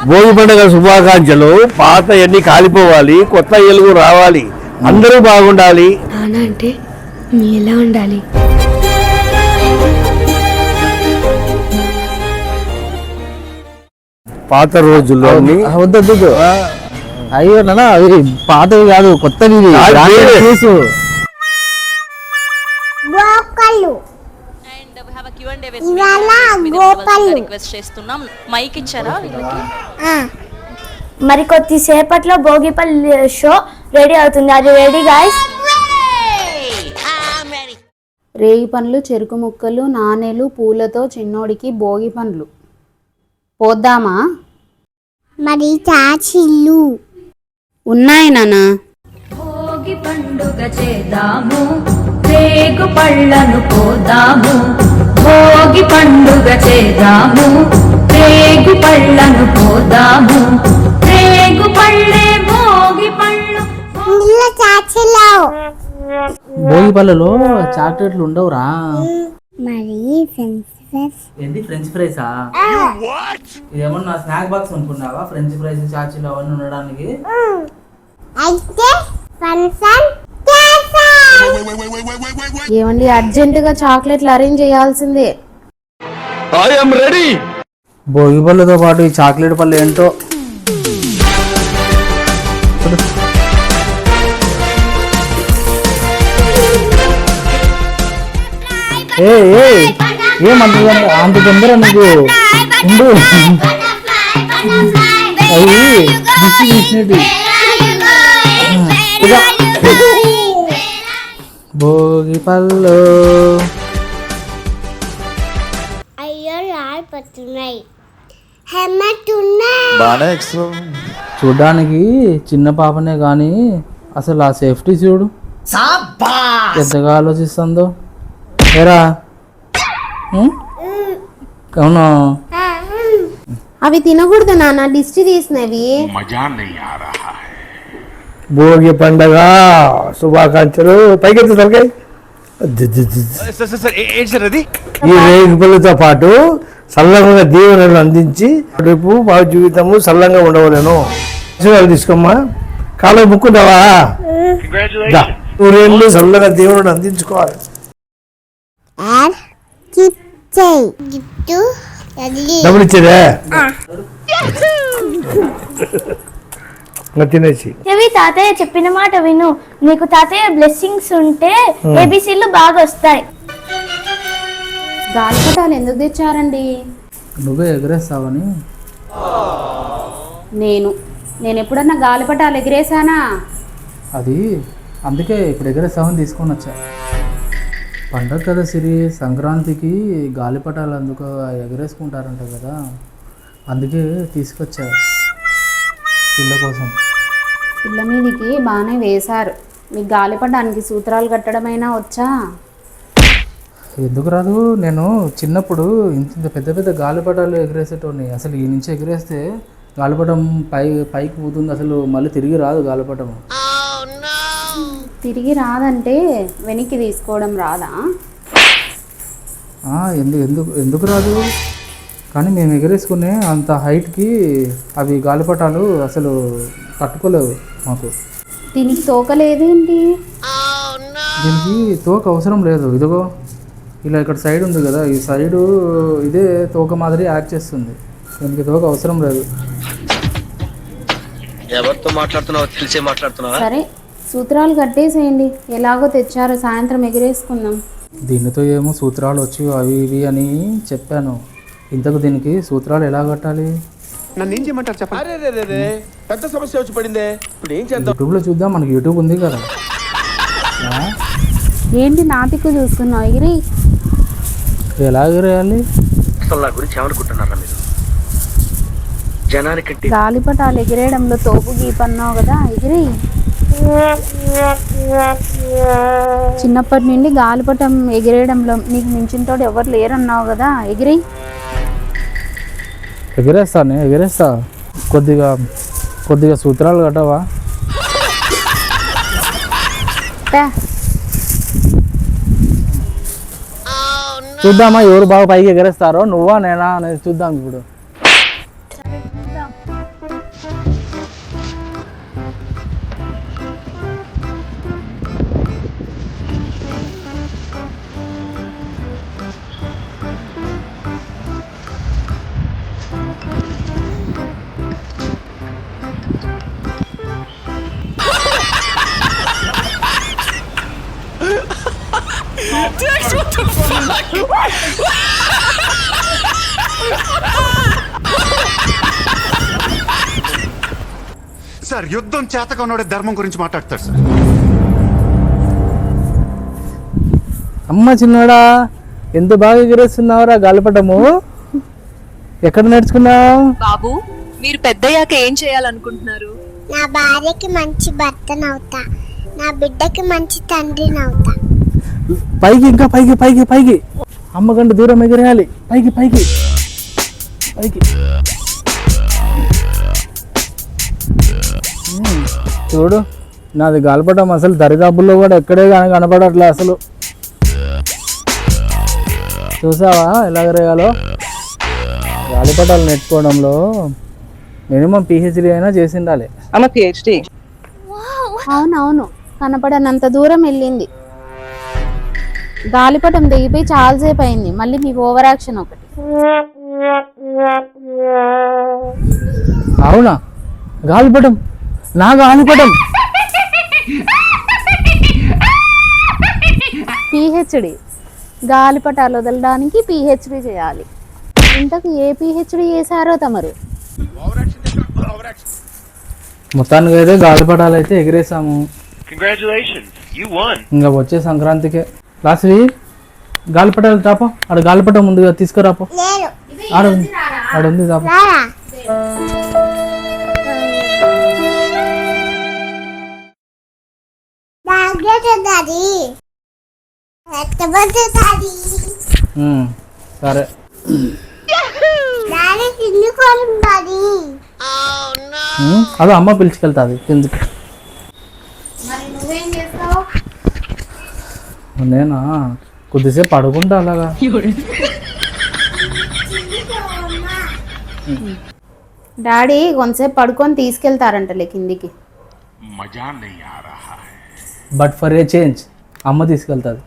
భోగి పండుగ శుభాకాంక్షలు. పాత ఎన్ని కాలిపోవాలి, కొత్త ఎలుగు రావాలి, అందరూ బాగుండాలి. నాన్న అంటే మీ ఎలా ఉండాలి? పాత రోజుల్లో వద్దు అయ్యో నాన్న, అవి పాతవి కాదు, కొత్తవి చూసు. మరి కొద్దిసేపట్లో భోగిపల్లి షో రెడీ అవుతుంది. అది రెడీ గాయ్స్. రేగి పండ్లు, చెరుకు ముక్కలు, నాణేలు, పూలతో చిన్నోడికి భోగి పండ్లు పోద్దామా? మరి చాచిల్లు ఉన్నాయి నాన్న. భోగి పండుగ చేద్దాము, రేగు పళ్ళను పోదాము. భోగి పండుగ చేద్దాము, రేగు పళ్ళను పోదాము. రేగు పళ్ళే భోగి పళ్ళు. భోగి పళ్ళలో చాక్లెట్లు ఉండవురా? మరి ఏంటి ఫ్రెంచ్ ఫ్రైసా? ఏమన్నా స్నాక్ బాక్స్ అనుకున్నావా? ఫ్రెంచ్ ఫ్రైస్, చాచీలు అవన్నీ ఉండడానికి. ఏమండి, అర్జెంటుగా చాక్లెట్లు అరేంజ్ చేయాల్సిందే. భోగి పళ్ళతో పాటు ఈ చాక్లెట్ పళ్ళు ఏంటో. ఏమంత అంత తొందర నీకు ఉండు. అవి తీసినట్టు భోగి పళ్ళు. అయ్యో రాలిపోతున్నాయి. చూడ్డానికి చిన్న పాపనే కానీ అసలు ఆ సేఫ్టీ చూడు ఎంతగా ఆలోచిస్తుందో. ఏరా అవును, అవి తినకూడదు నాన్న, దిష్టి తీసినవి. భోగి పండుగ శుభాకాంక్షలు. పైకెత్తి తలకాయ. ఈ రేగు పళ్ళతో పాటు సల్లంగా దీవెనలు అందించి రేపు బాగు జీవితము సల్లంగా ఉండవలేను. తీసుకోమ్మా. కాలు ముక్కుంటావా? నూరేళ్ళు సల్లంగా దీవెనలు అందించుకోవాలి. డబ్బులు ఇచ్చేదే తినేసి. తాతయ్య చెప్పిన మాట విను. నీకు తాతయ్య బ్లెస్సింగ్స్ ఉంటే ఏబిసిలు బాగా వస్తాయి. గాలిపటాలు ఎందుకు తెచ్చారండి? నువ్వే ఎగరేస్తావని. నేను ఎప్పుడన్నా గాలిపటాలు ఎగిరేసానా? అది అందుకే ఇప్పుడు ఎగరేస్తావని తీసుకొని వచ్చా. పండగ కదా సిరి, సంక్రాంతికి గాలిపటాలు అందుకు ఎగరేసుకుంటారంట కదా, అందుకే తీసుకొచ్చా పిల్ల కోసం. పిల్ల మీదికి బాగానే వేశారు. మీకు గాలిపటానికి సూత్రాలు కట్టడమైనా వచ్చా? ఎందుకు రాదు? నేను చిన్నప్పుడు ఇంత పెద్ద పెద్ద గాలిపటాలు ఎగరేసేటోని. అసలు ఈ నుంచి ఎగరేస్తే గాలిపటం పైకి పోతుంది, అసలు మళ్ళీ తిరిగి రాదు గాలిపటం. తిరిగి రాదంటే వెనక్కి తీసుకోవడం రాదా? ఎందుకు రాదు? కానీ మేము ఎగరేసుకునే అంత హైట్కి అవి గాలిపటాలు అసలు కట్టుకోలేవు మాకు. దీనికి తోక లేదేంటి? దీనికి తోక అవసరం లేదు. ఇదిగో ఇలా ఇక్కడ సైడ్ ఉంది కదా, ఈ సైడు ఇదే తోక మాదిరి యాక్ట్ చేస్తుంది. దీనికి తోక అవసరం లేదు. ఎవరితో మాట్లాడుతున్నావో తెలిసే మాట్లాడుతున్నావా? సరే, సూత్రాలు కట్టేసేయండి. ఎలాగో తెచ్చారో, సాయంత్రం ఎగిరేసుకుందాం. దీనితో ఏమో సూత్రాలు వచ్చి అవి ఇవి అని చెప్పాను. ఇంతకు దీనికి సూత్రాలు ఎలా కట్టాలి? నన్ను ఏం చేయమంటారు చెప్పండి. పెద్ద సమస్య వచ్చి పడిందే, ఇప్పుడు ఏం చేద్దాం? యూట్యూబ్లో చూద్దాం, మనకి యూట్యూబ్ ఉంది కదా. ఏంటి నాటికు చూస్తున్నావు? ఎగిరి ఎలా ఎగిరేయాలి? అసలు నా గురించి ఏమనుకుంటున్నారా మీరు? జనానికి గాలిపటాలు ఎగిరేయడంలో తోపు గీపన్నావు కదా, ఎగిరి. చిన్నప్పటి నుండి గాలిపటం ఎగిరేయడంలో నీకు మించిన తోడు ఎవరు లేరన్నావు కదా, ఎగిరి. ఎగిరేస్తా. కొద్దిగా సూత్రాలు కట్టవా? చూద్దామా ఎవరు బాగా పైకి ఎగరేస్తారో, నువ్వా నేనా అనేది చూద్దాం ఇప్పుడు. సార్ యుద్ధం చేతకొన్నోడే ధర్మం గురించి మాట్లాడతాడు సార్. అమ్మ చిన్నోడా ఎంత బాగా ఎగిరేస్తున్నావురా గాలిపటము. ఎక్కడ నేర్చుకున్నావు? బాబు మీరు పెద్దయ్యాక ఏం చేయాలనుకుంటున్నారు? నా భార్యకి మంచి భర్తనవుతా, నా బిడ్డకి మంచి తండ్రినవుతా. పైకి ఇంకా పైకి పైకి పైకి అమ్మ కంటే దూరం ఎగిరేయాలి. పైకి పైకి పైకి. చూడు నాది గాలిపటం అసలు దరిదాపుల్లో కూడా ఎక్కడే కానీ కనపడట్లే అసలు. చూసావా ఎలా ఎగరేయాలో? గాలిపటాలు నేర్చుకోవడంలో మినిమం పిహెచ్డి అయినా చేసి ఉండాలి. అవునవును, కనపడనంత దూరం వెళ్ళింది. గాలిపటం దిగిపోయి చాలాసేపు అయింది. మళ్ళీ మీ ఓవర్ యాక్షన్ ఒకటి. అవునా? గాలిపటం, నా గాలిపటం. పిహెచ్డి గాలిపటాలు వదలడానికి పిహెచ్డి చేయాలి. ఇంతకు ఏ పిహెచ్డి చేశారో తమరు? మొత్తానికి అయితే గాలిపటాలు అయితే ఎగిరేసాము. ఇంకా వచ్చే సంక్రాంతికే. లాస్ట్వి గాలిపటాలు తాపో. ఆడ గాలిపటం ముందుగా తీసుకురాపో. ఆడుంది తాపో. సరే అదో అమ్మ పిలుచుకెళ్తాది కిందకి. నేనా కొద్దిసేపు పడుకుంటా అలాగా. డాడీ కొంతసేపు పడుకొని తీసుకెళ్తారంటలే కిందికి. బట్ ఫర్ ఏ చేంజ్ అమ్మ తీసుకెళ్తాది.